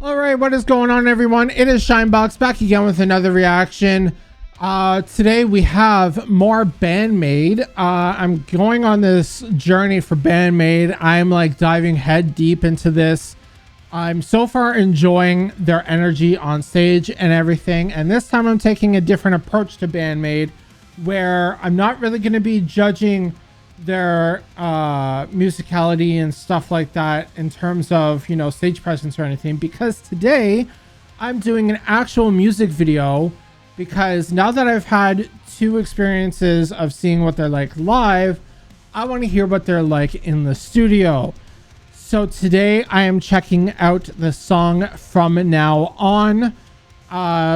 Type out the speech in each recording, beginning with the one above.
All right, what is going on, everyone? It is Shinebox back again with another reaction. Today we have more Band-Maid. I'm going on this journey for Band-Maid. I'm like diving head deep into this. I'm so far enjoying their energy on stage and everything. And this time I'm taking a different approach to Band-Maid, where I'm not really going to be judging their musicality and stuff like that in terms of, you know, stage presence or anything, because today I'm doing an actual music video, because now that I've had two experiences of seeing what they're like live, I want to hear what they're like in the studio. So today I am checking out the song From Now On.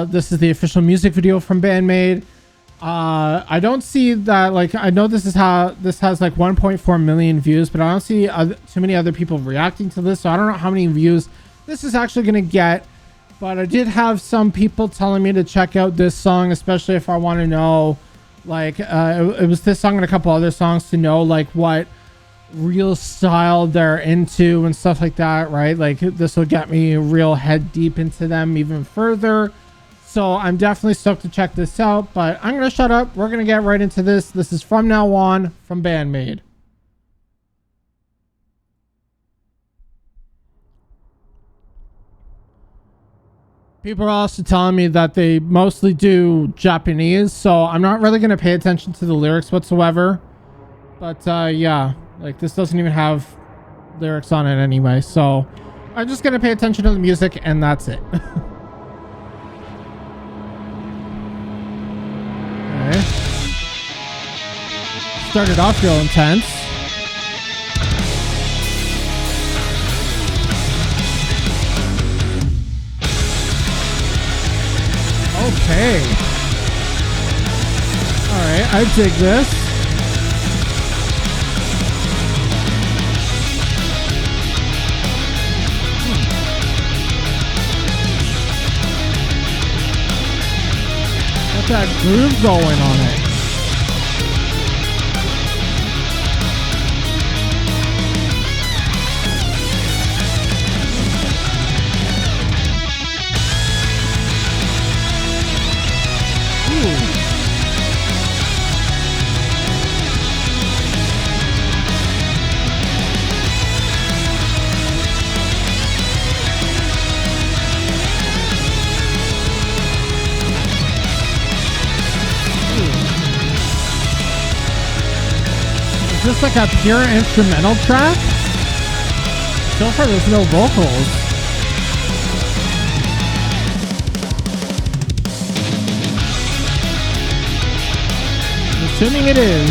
This is the official music video from Band-Maid. I don't see that, like, I know this is how this has like 1.4 million views, but I don't see too many other people reacting to this, so I don't know how many views this is actually going to get. But I did have some people telling me to check out this song, especially if I want to know, like, it was this song and a couple other songs to know like what real style they're into and stuff like that, right? Like, this will get me real head deep into them even further. So I'm definitely stoked to check this out, but I'm going to shut up. We're going to get right into this. This is From Now On from Band-Maid. People are also telling me that they mostly do Japanese, so I'm not really going to pay attention to the lyrics whatsoever. But yeah, like, this doesn't even have lyrics on it anyway, so I'm just going to pay attention to the music, and that's it. Started off real intense. Okay. Alright, I dig this. Got that groove going on it. Is this like a pure instrumental track? So far there's no vocals. I'm assuming it is.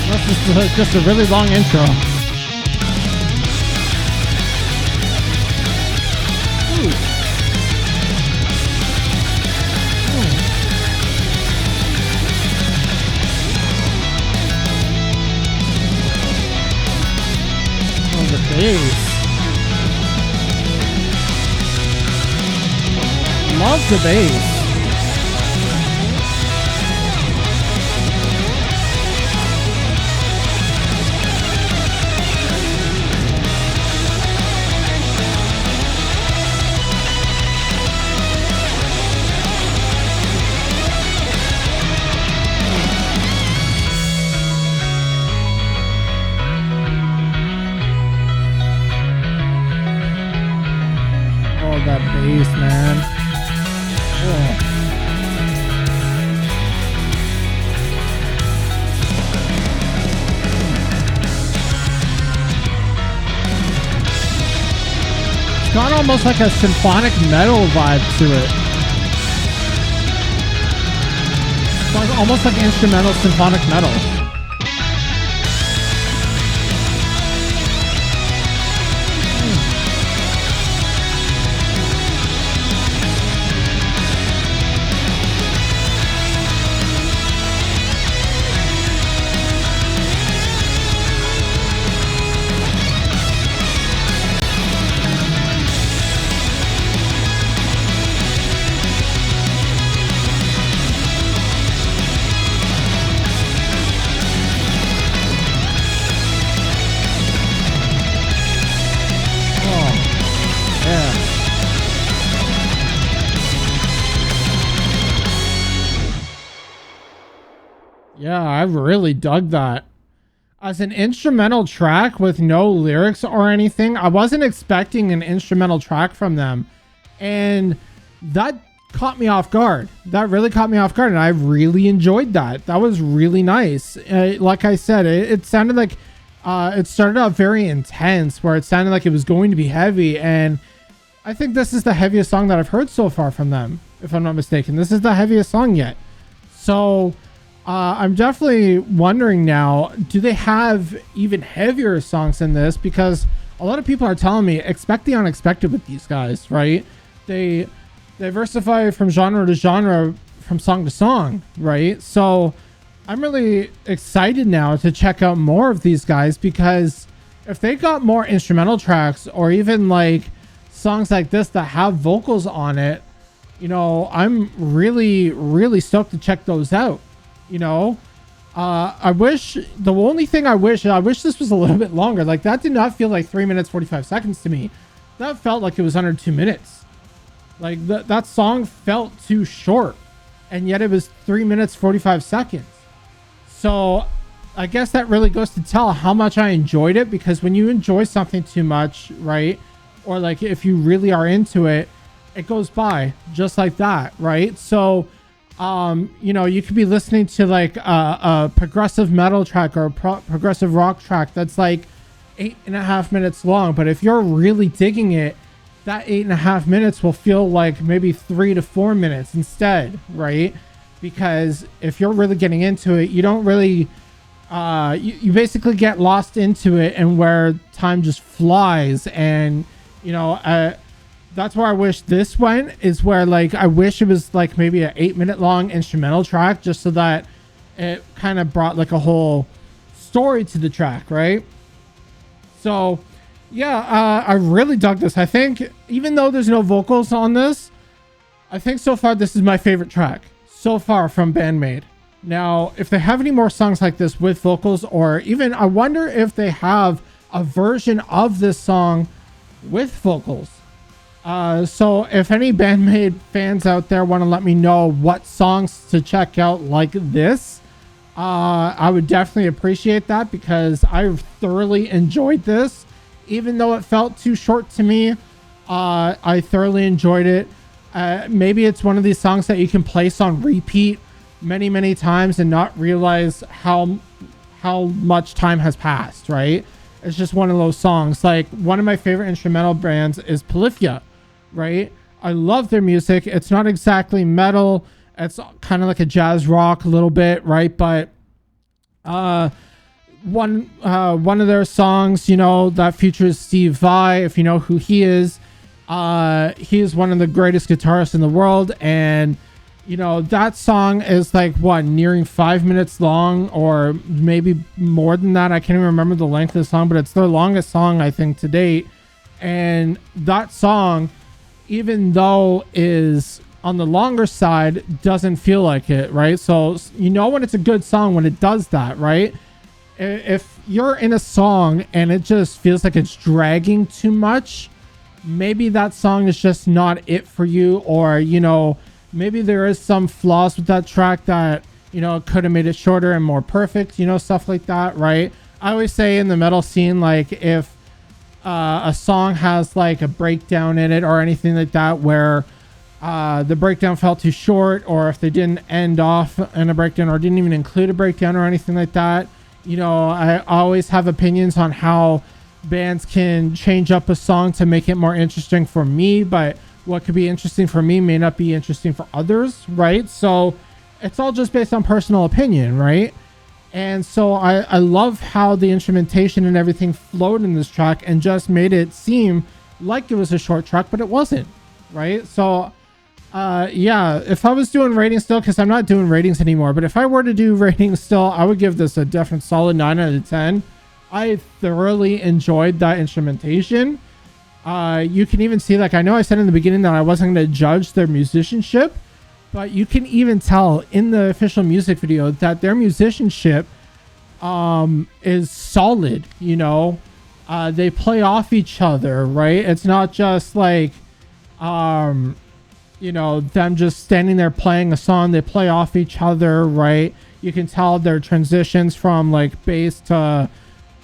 This is like just a really long intro. Ooh. Bass. Love the bass. That bass, man. Oh. It's got almost like a symphonic metal vibe to it. It's like, almost like instrumental symphonic metal. Yeah, I really dug that. As an instrumental track with no lyrics or anything, I wasn't expecting an instrumental track from them. And that caught me off guard. That really caught me off guard. And I really enjoyed that. That was really nice. Like I said, it sounded like it started out very intense, where it sounded like it was going to be heavy. And I think this is the heaviest song that I've heard so far from them, if I'm not mistaken. This is the heaviest song yet. So I'm definitely wondering now, do they have even heavier songs than this? Because a lot of people are telling me, expect the unexpected with these guys, right? They diversify from genre to genre, from song to song, right? So I'm really excited now to check out more of these guys, because if they got more instrumental tracks, or even like songs like this that have vocals on it, you know, I'm really, really stoked to check those out. You know, I wish this was a little bit longer. Like, that did not feel like 3 minutes 45 seconds to me. That felt like it was under 2 minutes. Like, that song felt too short, and yet it was 3 minutes 45 seconds. So I guess that really goes to tell how much I enjoyed it, because when you enjoy something too much, right, or like if you really are into it, it goes by just like that, right? So you know, you could be listening to like a progressive metal track or a progressive rock track that's like 8.5 minutes long, but if you're really digging it, that 8.5 minutes will feel like maybe 3 to 4 minutes instead, right? Because if you're really getting into it, you don't really you basically get lost into it, and where time just flies. And you know, that's where I wish this went, is where like I wish it was like maybe an 8-minute long instrumental track, just so that it kind of brought like a whole story to the track, right? So yeah, I really dug this. I think even though there's no vocals on this, I think so far this is my favorite track so far from Band-Maid. Now, if they have any more songs like this with vocals, or even I wonder if they have a version of this song with vocals. So if any Band-Maid fans out there want to let me know what songs to check out like this, I would definitely appreciate that, because I thoroughly enjoyed this. Even though it felt too short to me, I thoroughly enjoyed it. Maybe it's one of these songs that you can place on repeat many, many times and not realize how much time has passed, right? It's just one of those songs. Like, one of my favorite instrumental bands is Polyphia, right? I love their music. It's not exactly metal. It's kind of like a jazz rock a little bit, right? But one of their songs, you know, that features Steve Vai, if you know who he is one of the greatest guitarists in the world. And you know, that song is like what, nearing 5 minutes long, or maybe more than that. I can't even remember the length of the song, but it's their longest song, I think, to date. And that song, even though is on the longer side, doesn't feel like it, right? So you know when it's a good song when it does that, right? If you're in a song and it just feels like it's dragging too much, maybe that song is just not it for you. Or, you know, maybe there is some flaws with that track that, you know, could have made it shorter and more perfect, you know, stuff like that, right? I always say in the metal scene, like, if a song has like a breakdown in it or anything like that, where the breakdown felt too short, or if they didn't end off in a breakdown, or didn't even include a breakdown or anything like that, you know, I always have opinions on how bands can change up a song to make it more interesting for me, but what could be interesting for me may not be interesting for others, right? So it's all just based on personal opinion, right? And so I love how the instrumentation and everything flowed in this track and just made it seem like it was a short track, but it wasn't, right? So yeah, if I was doing ratings still, because I'm not doing ratings anymore, but if I were to do ratings still, I would give this a definite solid 9 out of 10. I thoroughly enjoyed that instrumentation. You can even see, like, I know I said in the beginning that I wasn't going to judge their musicianship, but you can even tell in the official music video that their musicianship is solid. You know, they play off each other, right? It's not just like you know, them just standing there playing a song. They play off each other, right? You can tell their transitions from like bass to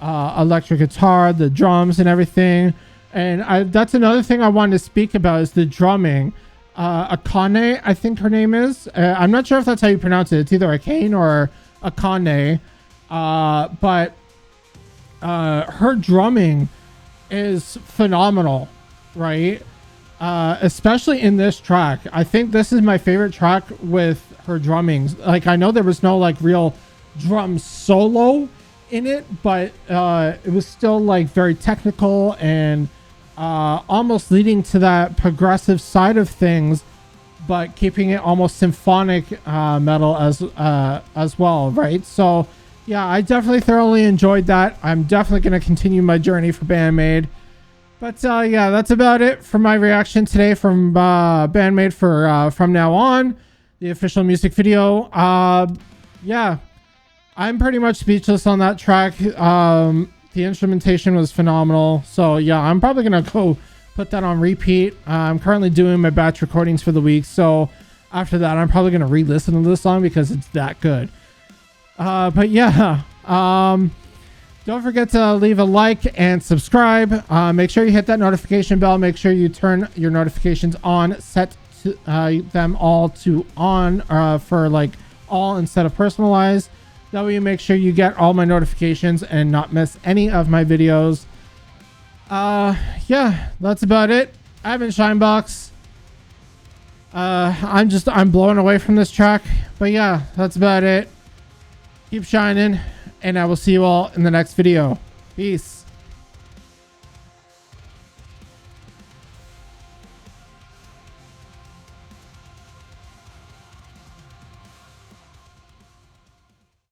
electric guitar, the drums and everything. And that's another thing I wanted to speak about is the drumming. Akane, I think her name is. I'm not sure if that's how you pronounce it. It's either Akane or Akane. But her drumming is phenomenal, right? Especially in this track. I think this is my favorite track with her drumming. Like, I know there was no like real drum solo in it, but it was still like very technical and almost leading to that progressive side of things, but keeping it almost symphonic metal as well, right? So yeah, I definitely thoroughly enjoyed that. I'm definitely going to continue my journey for BandMaid. But yeah, that's about it for my reaction today from BandMaid for From Now On, the official music video. Yeah, I'm pretty much speechless on that track. The instrumentation was phenomenal. So yeah, I'm probably going to go put that on repeat. I'm currently doing my batch recordings for the week. So after that, I'm probably going to re-listen to this song because it's that good. But yeah, don't forget to leave a like and subscribe. Make sure you hit that notification bell. Make sure you turn your notifications on. Set them all to on for like all instead of personalized. That way you make sure you get all my notifications and not miss any of my videos. Yeah, that's about it. I've been Shinebox. I'm blown away from this track. But yeah, that's about it. Keep shining, and I will see you all in the next video. Peace.